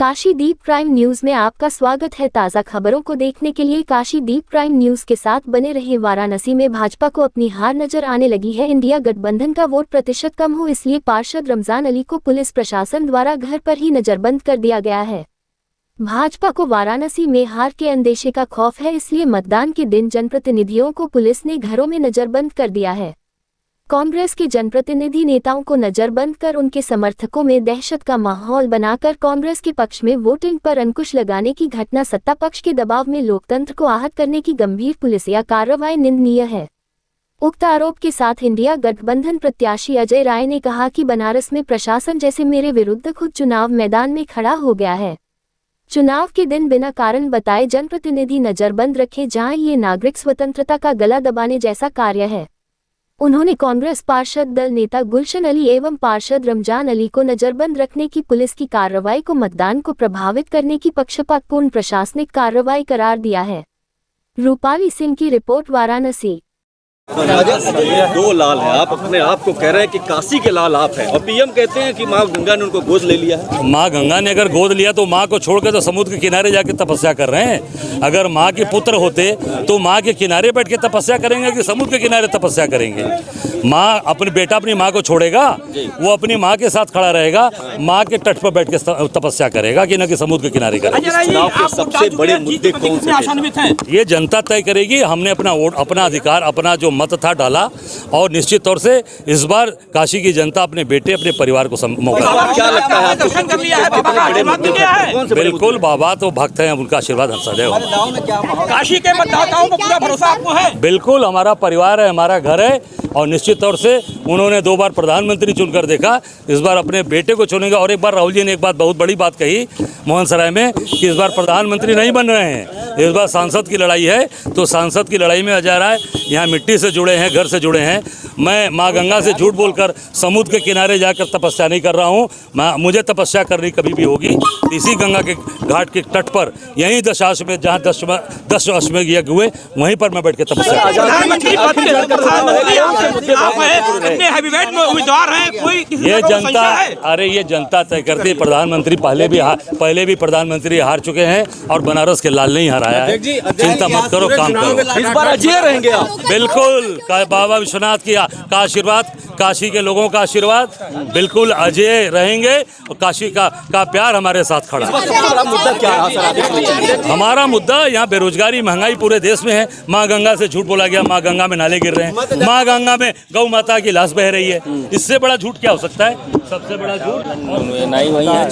काशीदीप prime news में आपका स्वागत है। ताज़ा खबरों को देखने के लिए काशीदीप प्राइम न्यूज के साथ बने रहे। वाराणसी में भाजपा को अपनी हार नजर आने लगी है। इंडिया गठबंधन का वोट प्रतिशत कम हो, इसलिए पार्षद रमजान अली को पुलिस प्रशासन द्वारा घर पर ही नजरबंद कर दिया गया है। भाजपा को वाराणसी में हार के अंदेशे का खौफ है, इसलिए मतदान के दिन जनप्रतिनिधियों को पुलिस ने घरों में नजरबंद कर दिया है। कांग्रेस के जनप्रतिनिधि नेताओं को नजरबंद कर उनके समर्थकों में दहशत का माहौल बनाकर कांग्रेस के पक्ष में वोटिंग पर अंकुश लगाने की घटना सत्ता पक्ष के दबाव में लोकतंत्र को आहत करने की गंभीर पुलिसिया कार्रवाई निंदनीय है। उक्त आरोप के साथ इंडिया गठबंधन प्रत्याशी अजय राय ने कहा कि बनारस में प्रशासन जैसे मेरे विरुद्ध खुद चुनाव मैदान में खड़ा हो गया है। चुनाव के दिन बिना कारण बताए जनप्रतिनिधि नजरबंद रखे जाएं, ये नागरिक स्वतंत्रता का गला दबाने जैसा कार्य है। उन्होंने कांग्रेस पार्षद दल नेता गुलशन अली एवं पार्षद रमजान अली को नजरबंद रखने की पुलिस की कार्रवाई को मतदान को प्रभावित करने की पक्षपातपूर्ण प्रशासनिक कार्रवाई करार दिया है। रूपाली सिंह की रिपोर्ट, वाराणसी। दो लाल है, आप अपने आप को कह रहे हैं कि काशी के लाल आप हैं, और पीएम कहते हैं कि माँ गंगा ने उनको गोद ले लिया है। माँ गंगा ने अगर गोद लिया तो माँ को छोड़कर तो समुद्र के किनारे जाके तपस्या कर रहे हैं। अगर माँ के पुत्र होते तो माँ के किनारे बैठ के तपस्या करेंगे कि समुद्र के किनारे तपस्या करेंगे। माँ अपने बेटा अपनी माँ को छोड़ेगा, वो अपनी माँ के साथ खड़ा रहेगा, माँ के तट पर बैठ के तपस्या करेगा कि न कि समुद्र के किनारे करेगा। चुनाव के सबसे बड़े मुद्दे कौन से हैं? ये जनता तय करेगी। हमने अपना वोट, अपना अधिकार, अपना जो मत था डाला, और निश्चित तौर से इस बार काशी की जनता अपने बेटे, अपने परिवार को मौका। क्या लगता है आपको? बिल्कुल, बाबा तो भक्त हैं, उनका आशीर्वाद हम सदैव। काशी के मतदाताओं को पूरा भरोसा आपको है? बिल्कुल, हमारा परिवार है, हमारा घर है, और निश्चित तौर से उन्होंने 2 बार प्रधानमंत्री चुनकर देखा, इस बार अपने बेटे को चुनेंगे। और एक बार राहुल जी ने एक बात, बहुत बड़ी बात कही मोहन सराय में, कि इस बार प्रधानमंत्री नहीं बन रहे हैं, इस बार सांसद की लड़ाई है। तो सांसद की लड़ाई में अजय राय यहाँ मिट्टी से जुड़े हैं, घर से जुड़े हैं। मैं माँ गंगा से झूठ बोलकर समुद्र के किनारे जाकर तपस्या नहीं कर रहा हूँ। मुझे तपस्या करनी कभी भी होगी इसी गंगा के घाट के तट पर, यहीं दशाश्वमेध, जहाँ 10 अश्वमेध यज्ञ हुए, वहीं पर मैं बैठ के तपस्या। ये जनता, अरे ये जनता तय करती है। प्रधानमंत्री पहले भी प्रधानमंत्री हार चुके हैं, और बनारस के लाल नहीं हराया है। चिंता मत करो, काम करो। इस बार अजय रहेंगे आप? बिल्कुल, बाबा विश्वनाथ का आशीर्वाद, काशी के लोगों का आशीर्वाद, बिल्कुल अजय रहेंगे, और काशी का प्यार हमारे साथ खड़ा है। सबसे बड़ा मुद्दा क्या है? हमारा मुद्दा यहाँ बेरोजगारी, महंगाई पूरे देश में है। माँ गंगा से झूठ बोला गया, माँ गंगा में नाले गिर रहे हैं, माँ गंगा में गौ माता की लाश बह रही है। इससे बड़ा झूठ क्या हो सकता है? सबसे बड़ा झूठ नहीं वही है।